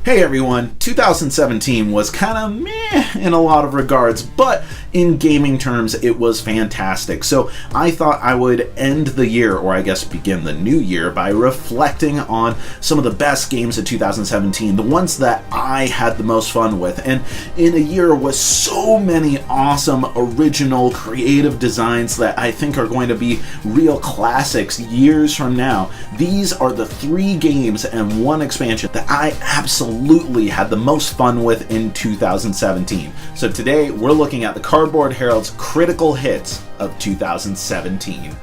Hey everyone, 2017 was kind of meh in a lot of regards, but in gaming terms it was fantastic. So I thought I would end the year, or I guess begin the new year, by reflecting on some of the best games of 2017, the ones that I had the most fun with. And in a year with so many awesome, original, creative designs that I think are going to be real classics years from now, these are the 3 games and 1 expansion that I absolutely had the most fun with in 2017. So today we're looking at the Cardboard Herald's critical hits of 2017.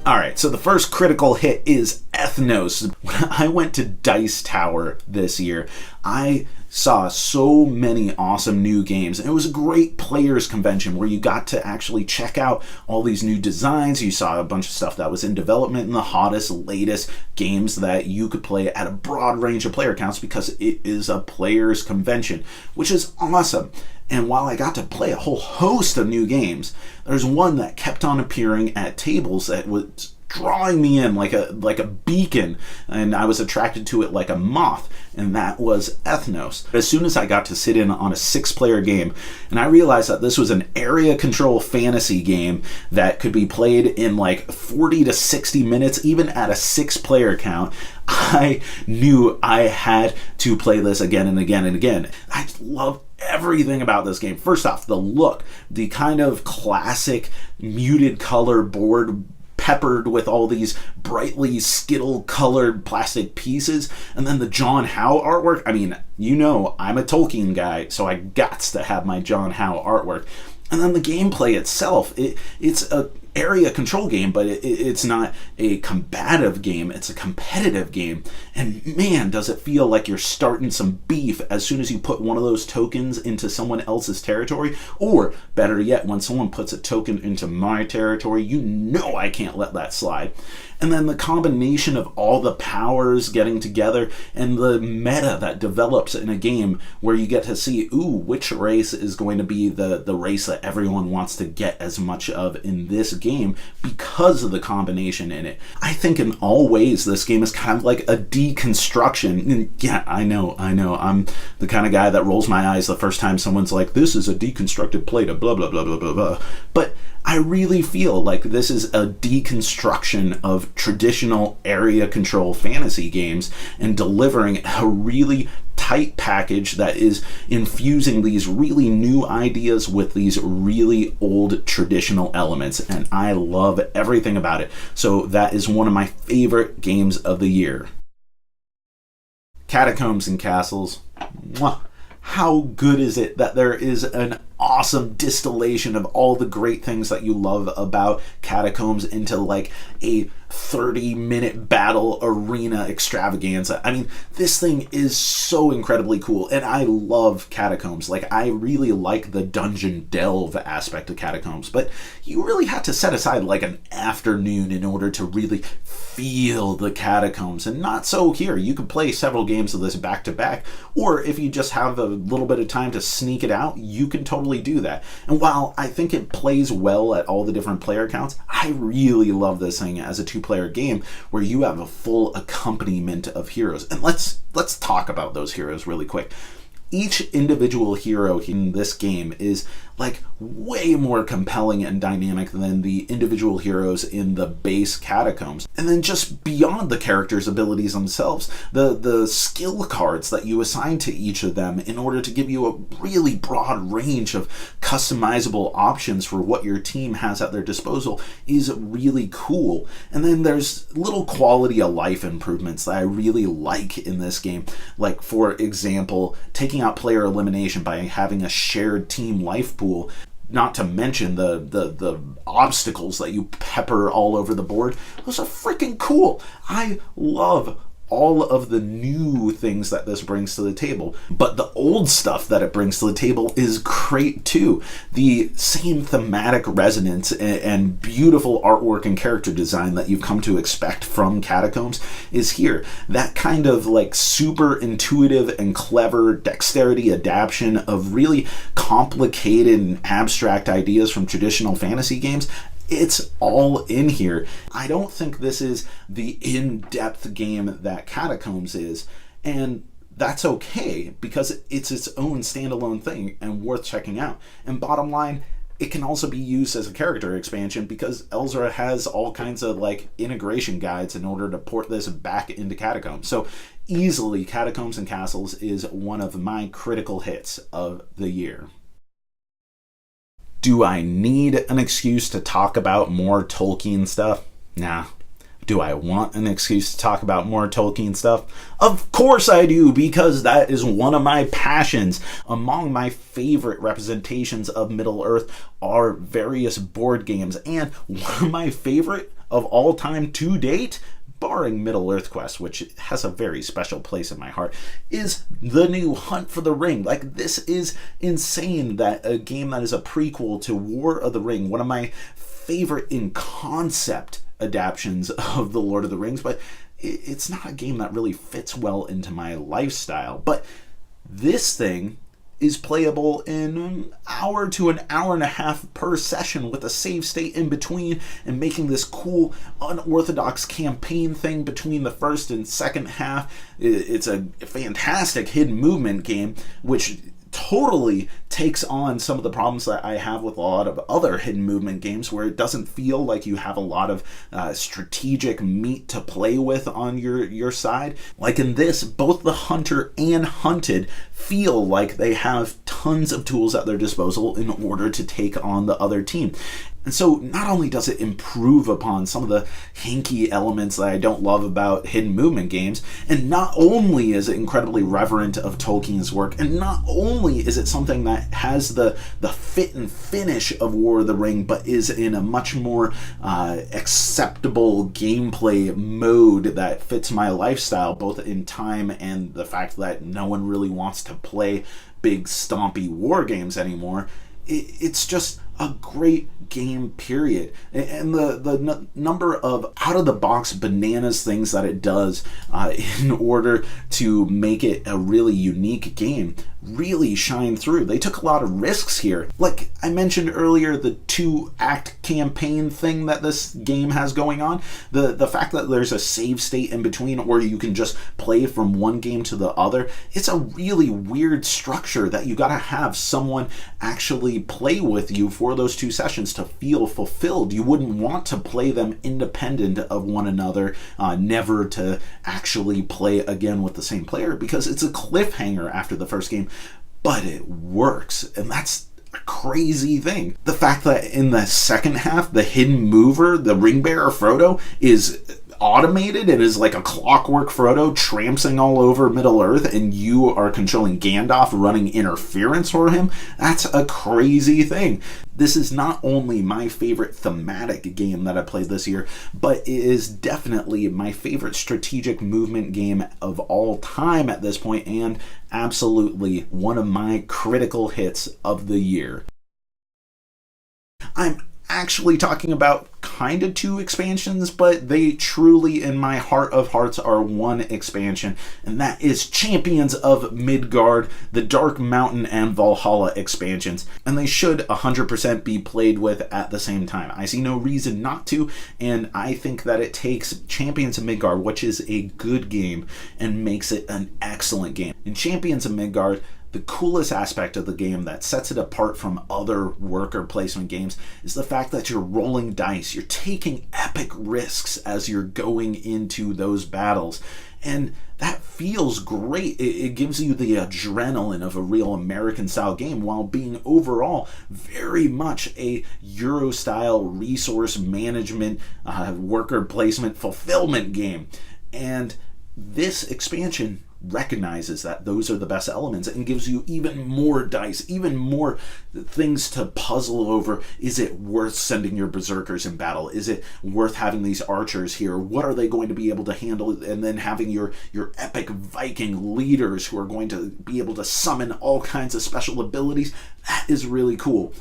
Alright, so the first critical hit is Ethnos. When I went to Dice Tower this year, I saw so many awesome new games, and it was a great players convention where you got to actually check out all these new designs. You saw a bunch of stuff that was in development and the hottest, latest games that you could play at a broad range of player counts because it is a players convention, which is awesome. And while I got to play a whole host of new games, there's one that kept on appearing at tables that was drawing me in like a beacon, and I was attracted to it like a moth, and that was Ethnos. As soon as I got to sit in on a 6-player game, and I realized that this was an area control fantasy game that could be played in like 40 to 60 minutes, even at a 6-player count, I knew I had to play this again and again and again. I love everything about this game. First off, the look, the kind of classic muted color board peppered with all these brightly skittle colored plastic pieces, and then the John Howe artwork. I mean, you know, I'm a Tolkien guy, so I gots to have my John Howe artwork. And then the gameplay itself, it's a area control game, but it's not a combative game, it's a competitive game. And man, does it feel like you're starting some beef as soon as you put one of those tokens into someone else's territory, or better yet, when someone puts a token into my territory, you know I can't let that slide. And then the combination of all the powers getting together and the meta that develops in a game where you get to see, ooh, which race is going to be the race that everyone wants to get as much of in this game because of the combination in it. I think in all ways this game is kind of like a deconstruction. And yeah, I know, I'm the kind of guy that rolls my eyes the first time someone's like, this is a deconstructed plate of blah, blah, blah, blah, blah, blah. But I really feel like this is a deconstruction of traditional area control fantasy games and delivering a really tight package that is infusing these really new ideas with these really old traditional elements, and I love everything about it. So that is one of my favorite games of the year. Catacombs and Castles. Mwah. How good is it that there is an awesome distillation of all the great things that you love about Catacombs into like a 30-minute battle arena extravaganza. I mean, this thing is so incredibly cool, and I love Catacombs. Like, I really like the dungeon delve aspect of Catacombs, but you really had to set aside like an afternoon in order to really feel the Catacombs, and not so here. You can play several games of this back to back, or if you just have a little bit of time to sneak it out, you can totally do that. And while I think it plays well at all the different player counts, I really love this thing as a 2-player game where you have a full accompaniment of heroes. And let's talk about those heroes really quick. Each individual hero in this game is like way more compelling and dynamic than the individual heroes in the base Catacombs. And then just beyond the characters' abilities themselves, the skill cards that you assign to each of them in order to give you a really broad range of customizable options for what your team has at their disposal is really cool. And then there's little quality of life improvements that I really like in this game. Like, for example, taking out player elimination by having a shared team life pool. Not to mention the obstacles that you pepper all over the board. Those are freaking cool. I love all of the new things that this brings to the table, but the old stuff that it brings to the table is great too. The same thematic resonance and beautiful artwork and character design that you've come to expect from Catacombs is here. That kind of like super intuitive and clever dexterity adaptation of really complicated and abstract ideas from traditional fantasy games It's all in here. I don't think this is the in-depth game that Catacombs is, and that's okay because it's its own standalone thing and worth checking out. And bottom line, it can also be used as a character expansion because Elzra has all kinds of like integration guides in order to port this back into Catacombs. So easily Catacombs and Castles is one of my critical hits of the year. Do I need an excuse to talk about more Tolkien stuff? Nah. Do I want an excuse to talk about more Tolkien stuff? Of course I do, because that is one of my passions. Among my favorite representations of Middle-earth are various board games, and one of my favorite of all time to date, barring Middle-earth Quest, which has a very special place in my heart, is the new Hunt for the Ring. Like, this is insane that a game that is a prequel to War of the Ring, one of my favorite in concept adaptions of the Lord of the Rings, but it's not a game that really fits well into my lifestyle. But this thing is playable in an hour to an hour and a half per session with a save state in between, and making this cool unorthodox campaign thing between the first and second half. It's a fantastic hidden movement game, which totally takes on some of the problems that I have with a lot of other hidden movement games, where it doesn't feel like you have a lot of strategic meat to play with on your side. Like in this, both the hunter and hunted feel like they have tons of tools at their disposal in order to take on the other team. And so not only does it improve upon some of the hinky elements that I don't love about hidden movement games, and not only is it incredibly reverent of Tolkien's work, and not only is it something that has the fit and finish of War of the Ring, but is in a much more acceptable gameplay mode that fits my lifestyle, both in time and the fact that no one really wants to play big stompy war games anymore. It's just a great game, period. And the number of out-of-the-box bananas things that it does in order to make it a really unique game really shine through. They took a lot of risks here. Like I mentioned earlier, the 2-act campaign thing that this game has going on, the fact that there's a save state in between, or you can just play from one game to the other, it's a really weird structure that you gotta have someone actually play with you for those 2 sessions to feel fulfilled. You wouldn't want to play them independent of one another, never to actually play again with the same player, because it's a cliffhanger after the first game. But it works, and that's a crazy thing. The fact that in the second half, the hidden mover, the ring bearer Frodo, is automated and is like a clockwork Frodo trampsing all over Middle-earth, and you are controlling Gandalf running interference for him. That's a crazy thing. This is not only my favorite thematic game that I played this year, but it is definitely my favorite strategic movement game of all time at this point, and absolutely one of my critical hits of the year. I'm actually talking about kind of 2 expansions, but they truly, in my heart of hearts, are one expansion, and that is Champions of Midgard, the Dark Mountain and Valhalla expansions, and they should 100% be played with at the same time. I see no reason not to, and I think that it takes Champions of Midgard, which is a good game, and makes it an excellent game. In Champions of Midgard, the coolest aspect of the game that sets it apart from other worker placement games is the fact that you're rolling dice. You're taking epic risks as you're going into those battles. And that feels great. It gives you the adrenaline of a real American-style game, while being overall very much a Euro-style resource management, worker placement fulfillment game. And this expansion recognizes that those are the best elements and gives you even more dice, even more things to puzzle over. Is it worth sending your berserkers in battle? Is it worth having these archers here? What are they going to be able to handle? And then having your epic Viking leaders who are going to be able to summon all kinds of special abilities. That is really cool.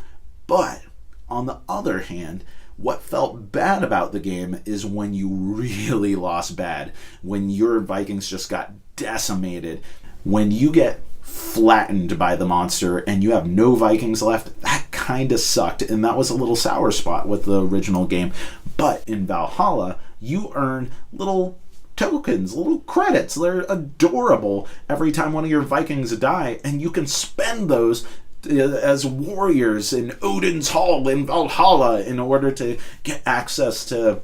But on the other hand, what felt bad about the game is when you really lost bad, when your Vikings just got decimated, when you get flattened by the monster and you have no Vikings left. That kind of sucked, and that was a little sour spot with the original game. But in Valhalla, you earn little tokens, little credits. They're adorable every time one of your Vikings die, and you can spend those as warriors in Odin's Hall in Valhalla in order to get access to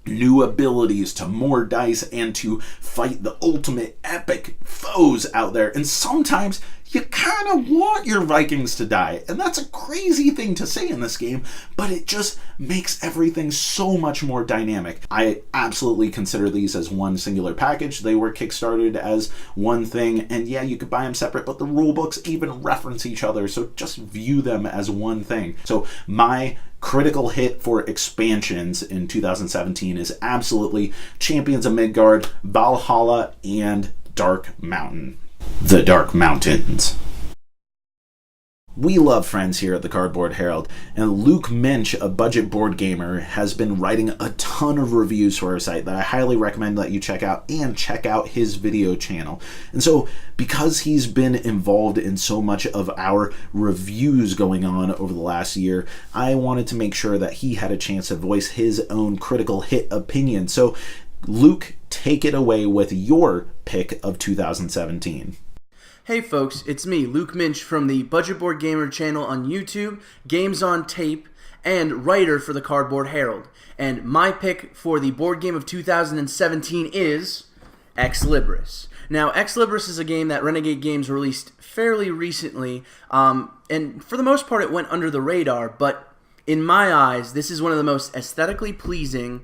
new abilities, to more dice, and to fight the ultimate epic foes out there. And sometimes you kind of want your Vikings to die, and that's a crazy thing to say in this game, but it just makes everything so much more dynamic. I absolutely consider these as one singular package. They were kickstarted as one thing, and yeah, you could buy them separate, but the rule books even reference each other, so just view them as one thing. So my critical hit for expansions in 2017 is absolutely Champions of Midgard, Valhalla, and Dark Mountain. The Dark Mountains. We love friends here at the Cardboard Herald, and Luke Minch, a budget board gamer, has been writing a ton of reviews for our site that I highly recommend that you check out, and check out his video channel. And so, because he's been involved in so much of our reviews going on over the last year, I wanted to make sure that he had a chance to voice his own critical hit opinion. So, Luke, take it away with your pick of 2017. Hey folks, it's me, Luke Minch from the Budget Board Gamer channel on YouTube, Games on Tape, and writer for the Cardboard Herald. And my pick for the board game of 2017 is Ex Libris. Now, Ex Libris is a game that Renegade Games released fairly recently, and for the most part it went under the radar, but in my eyes, this is one of the most aesthetically pleasing,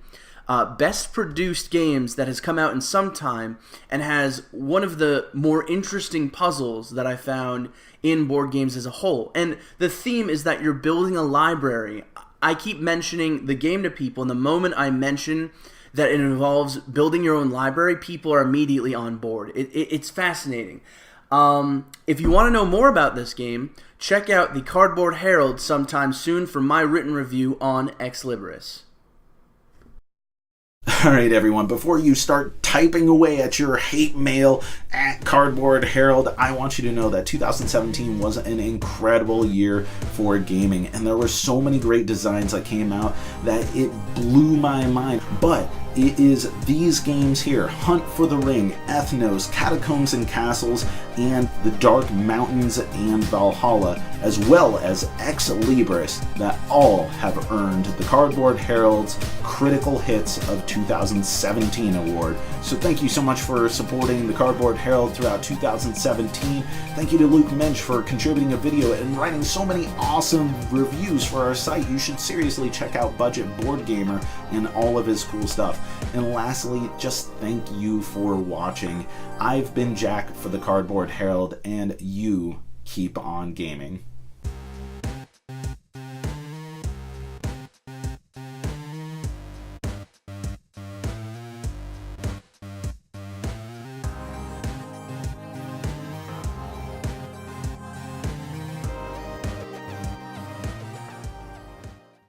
best produced games that has come out in some time, and has one of the more interesting puzzles that I found in board games as a whole. And the theme is that you're building a library. I keep mentioning the game to people, and the moment I mention that it involves building your own library, people are immediately on board. It's fascinating. If you want to know more about this game, check out the Cardboard Herald sometime soon for my written review on Ex Libris. Alright everyone, before you start typing away at your hate mail at Cardboard Herald, I want you to know that 2017 was an incredible year for gaming, and there were so many great designs that came out that it blew my mind. But it is these games here, Hunt for the Ring, Ethnos, Catacombs and Castles, and the Dark Mountains and Valhalla, as well as Ex Libris, that all have earned the Cardboard Herald's Critical Hits of 2017 award. So thank you so much for supporting the Cardboard Herald throughout 2017. Thank you to Luke Minch for contributing a video and writing so many awesome reviews for our site. You should seriously check out Budget Board Gamer and all of his cool stuff. And lastly, just thank you for watching. I've been Jack for the Cardboard Herald, and you keep on gaming.